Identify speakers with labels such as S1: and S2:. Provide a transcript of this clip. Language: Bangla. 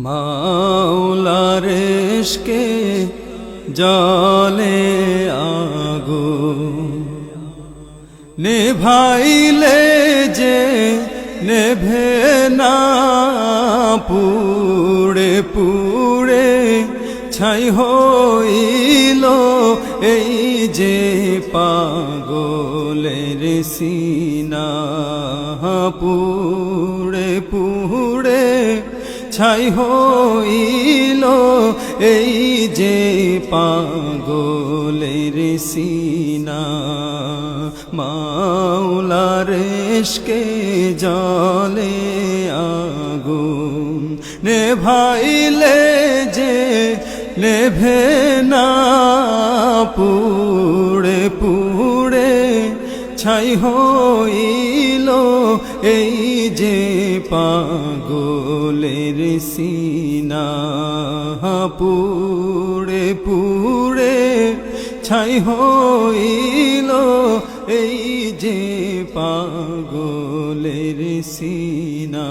S1: মাওলার ইশকে জলে আগুন নেভাইলে যে নেভে না, পুড়ে পুড়ে ছাই হইল এই যে পাগলের সিনা। পুড়ে পুড়ে ছাই হইল এই যে পাগলের সিনা। মাওলার ইশকে জলে আগুন নেভাইলে যে নেভে না, পুড়ে পুড়ে ছাই হইল এই যে পাগলের সিনা। পুড়ে পুড়ে ছাই হইল এই যে পাগলের সিনা।